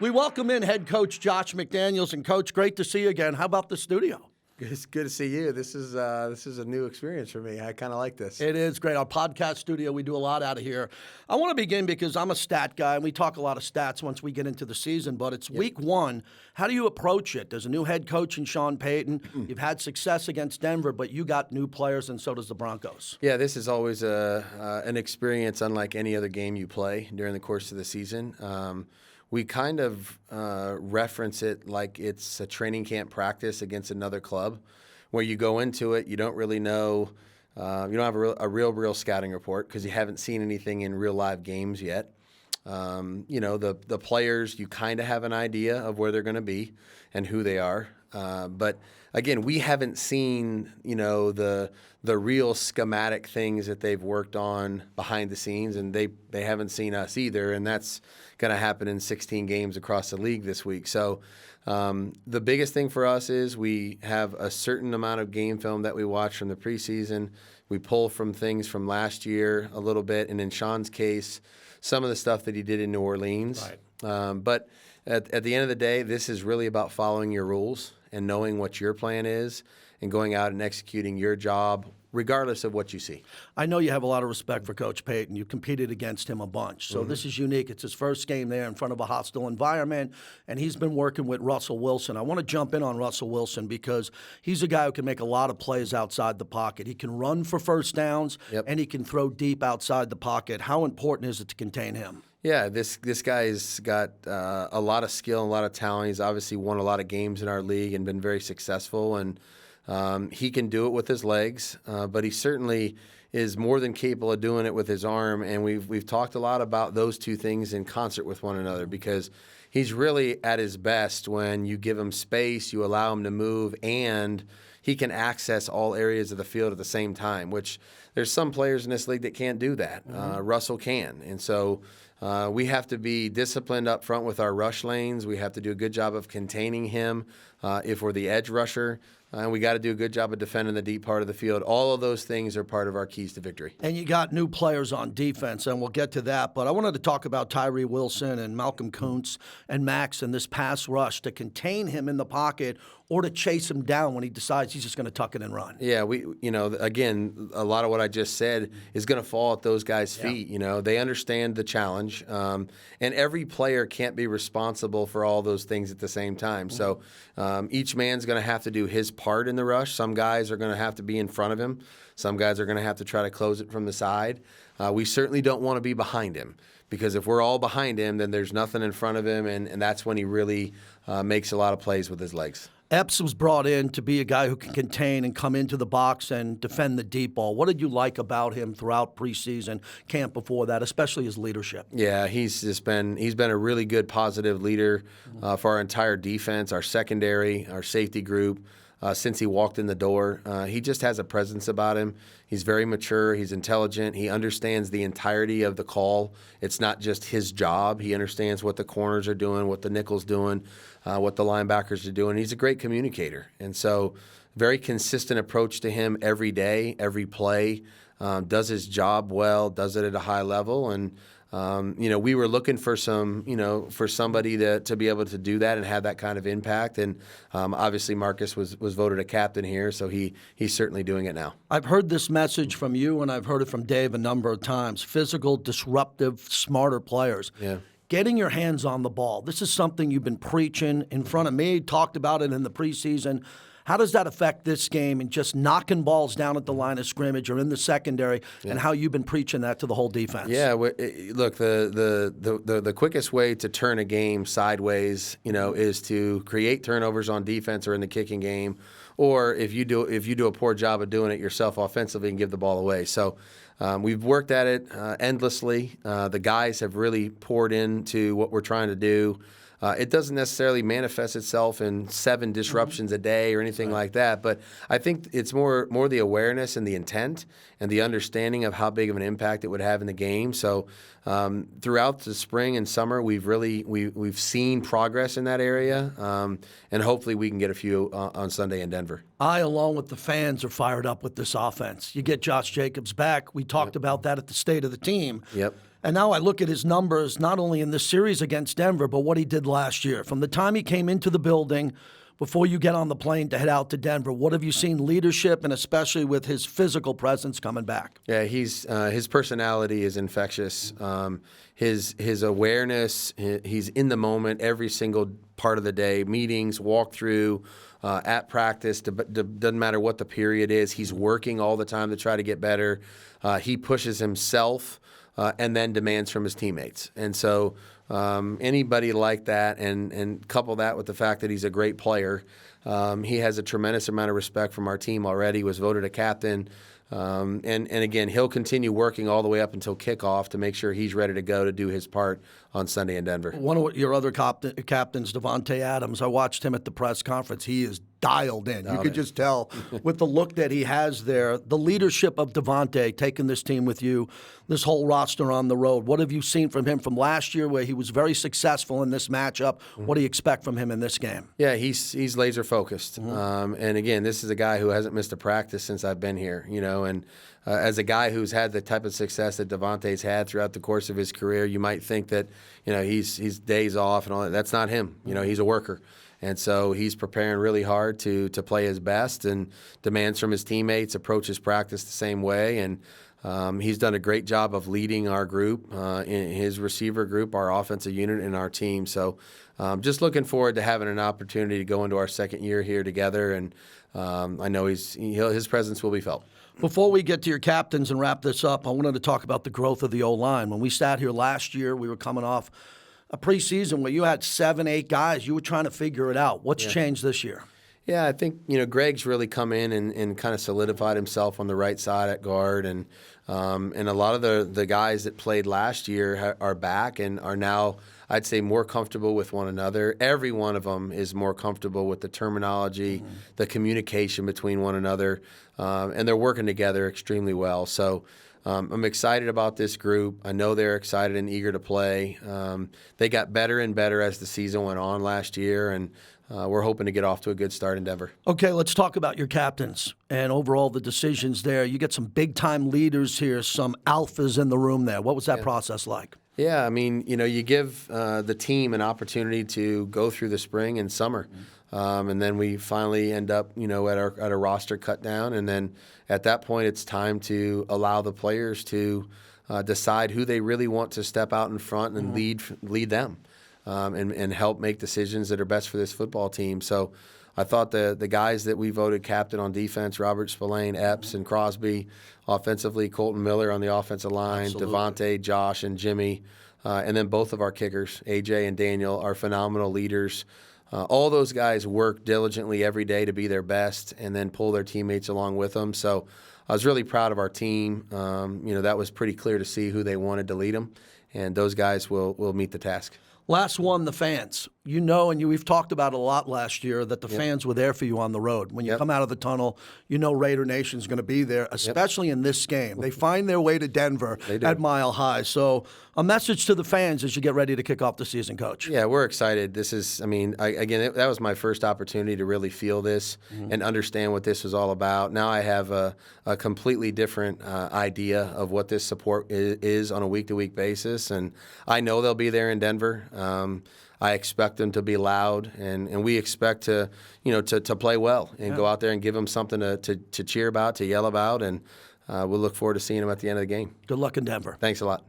We welcome in head coach Josh McDaniels. And, Coach, great to see you again. How about the studio? It's good to see you. This is a new experience for me. I kind of like this. It is great. Our podcast studio, we do a lot out of here. I want to begin because I'm a stat guy, and we talk a lot of stats once we get into the season, but it's week one. How do you approach it? There's a new head coach in Sean Payton. You've had success against Denver, but you got new players, and so does the Broncos. Yeah, this is always an experience unlike any other game you play during the course of the season. We kind of reference it like it's a training camp practice against another club where you go into it, you don't really know, you don't have a real scouting report because you haven't seen anything in real live games yet. The players, you kind of have an idea of where they're going to be and who they are. But again, we haven't seen, the real schematic things that they've worked on behind the scenes, and they haven't seen us either. And that's going to happen in 16 games across the league this week. So the biggest thing for us is we have a certain amount of game film that we watch from the preseason. We pull from things from last year a little bit, and in Sean's case, some of the stuff that he did in New Orleans. Right. But at the end of the day, this is really about following your rules and knowing what your plan is and going out and executing your job regardless of what you see. I know you have a lot of respect for Coach Payton. You competed against him a bunch. So this is unique. It's his first game there in front of a hostile environment, and he's been working with Russell Wilson. I want to jump in on Russell Wilson because he's a guy who can make a lot of plays outside the pocket. He can run for first downs, and he can throw deep outside the pocket. How important is it to contain him? Yeah, this guy's got a lot of skill and a lot of talent. He's obviously won a lot of games in our league and been very successful, and he can do it with his legs, but he certainly is more than capable of doing it with his arm. And we've talked a lot about those two things in concert with one another because he's really at his best when you give him space, you allow him to move, and he can access all areas of the field at the same time, which there's some players in this league that can't do that. Russell can. And so we have to be disciplined up front with our rush lanes. We have to do a good job of containing him if we're the edge rusher. And we got to do a good job of defending the deep part of the field. All of those things are part of our keys to victory. And you got new players on defense, and we'll get to that. But I wanted to talk about Tyree Wilson and Malcolm Kuntz and Max and this pass rush to contain him in the pocket or to chase him down when he decides he's just going to tuck it and run. Yeah, again, a lot of what I just said is going to fall at those guys' feet. They understand the challenge, and every player can't be responsible for all those things at the same time. So each man's going to have to do his part in the rush. Some guys are going to have to be in front of him. Some guys are going to have to try to close it from the side. We certainly don't want to be behind him because if we're all behind him, then there's nothing in front of him, and that's when he really makes a lot of plays with his legs. Epps was brought in to be a guy who can contain and come into the box and defend the deep ball. What did you like about him throughout preseason camp before that, especially his leadership? Yeah, he's been a really good positive leader for our entire defense, our secondary, our safety group. Since he walked in the door, he just has a presence about him. He's very mature. He's intelligent. He understands the entirety of the call. It's not just his job. He understands what the corners are doing, what the nickel's doing, what the linebackers are doing. He's a great communicator. And so very consistent approach to him every day, every play, does his job well, does it at a high level. And we were looking for for somebody to be able to do that and have that kind of impact. And obviously Marcus was voted a captain here, so he's certainly doing it now. I've heard this message from you, and I've heard it from Dave a number of times. Physical, disruptive, smarter players. Yeah. Getting your hands on the ball. This is something you've been preaching in front of me, talked about it in the preseason. How does that affect this game and just knocking balls down at the line of scrimmage or in the secondary, and how you've been preaching that to the whole defense? Yeah, look, the quickest way to turn a game sideways, is to create turnovers on defense or in the kicking game, or if you do a poor job of doing it yourself offensively and give the ball away. So we've worked at it endlessly. The guys have really poured into what we're trying to do. It doesn't necessarily manifest itself in 7 disruptions a day or anything like that, but I think it's more the awareness and the intent and the understanding of how big of an impact it would have in the game. So throughout the spring and summer, we've seen progress in that area, and hopefully we can get a few on Sunday in Denver. I, along with the fans, are fired up with this offense. You get Josh Jacobs back. We talked about that at the State of the Team. Yep. And now I look at his numbers, not only in this series against Denver, but what he did last year. From the time he came into the building, before you get on the plane to head out to Denver, what have you seen leadership and especially with his physical presence coming back? Yeah, his personality is infectious. His awareness, he's in the moment every single part of the day, meetings, walkthrough, at practice, doesn't matter what the period is. He's working all the time to try to get better. He pushes himself and then demands from his teammates. And so anybody like that, and couple that with the fact that he's a great player, he has a tremendous amount of respect from our team already, was voted a captain. And again, he'll continue working all the way up until kickoff to make sure he's ready to go to do his part on Sunday in Denver. One of your other captains, Devonte Adams, I watched him at the press conference. He is dialed in. You could just tell with the look that he has there, the leadership of Devonte taking this team with you, this whole roster on the road. What have you seen from him from last year where he was very successful in this matchup? What do you expect from him in this game? Yeah, he's laser focused. And again, this is a guy who hasn't missed a practice since I've been here, and as a guy who's had the type of success that Devonte's had throughout the course of his career, you might think that, he's days off and all that. That's not him. He's a worker. And so he's preparing really hard to play his best and demands from his teammates, approaches practice the same way. And he's done a great job of leading our group, in his receiver group, our offensive unit, and our team. So just looking forward to having an opportunity to go into our second year here together. And I know his presence will be felt. Before we get to your captains and wrap this up, I wanted to talk about the growth of the O-line. When we sat here last year, we were coming off a preseason where you had 7, 8 guys. You were trying to figure it out. What's changed this year? Yeah, I think, Greg's really come in and kind of solidified himself on the right side at guard. And a lot of the guys that played last year are back and are now, I'd say, more comfortable with one another. Every one of them is more comfortable with the terminology, the communication between one another, and they're working together extremely well. So I'm excited about this group. I know they're excited and eager to play. They got better and better as the season went on last year, and we're hoping to get off to a good start in Denver. Okay, let's talk about your captains and overall the decisions there. You get some big-time leaders here, some alphas in the room there. What was that process like? Yeah, I mean, you give the team an opportunity to go through the spring and summer. And then we finally end up, at a roster cut down. And then at that point, it's time to allow the players to decide who they really want to step out in front and lead them and help make decisions that are best for this football team. So I thought the guys that we voted captain on defense, Robert Spillane, Epps, and Crosby, offensively, Colton Miller on the offensive line, Devonte, Josh, and Jimmy, and then both of our kickers, AJ and Daniel, are phenomenal leaders. All those guys work diligently every day to be their best and then pull their teammates along with them. So I was really proud of our team. That was pretty clear to see who they wanted to lead them, and those guys will meet the task. Last one, the fans. We've talked about it a lot last year that the fans were there for you on the road. When you come out of the tunnel, Raider Nation's going to be there, especially in this game. They find their way to Denver at Mile High. So a message to the fans as you get ready to kick off the season, Coach. Yeah, we're excited. This is, that was my first opportunity to really feel this and understand what this was all about. Now I have a completely different idea of what this support is on a week-to-week basis, and I know they'll be there in Denver. I expect them to be loud, and we expect to play well and go out there and give them something to cheer about, to yell about, and we'll look forward to seeing them at the end of the game. Good luck in Denver. Thanks a lot.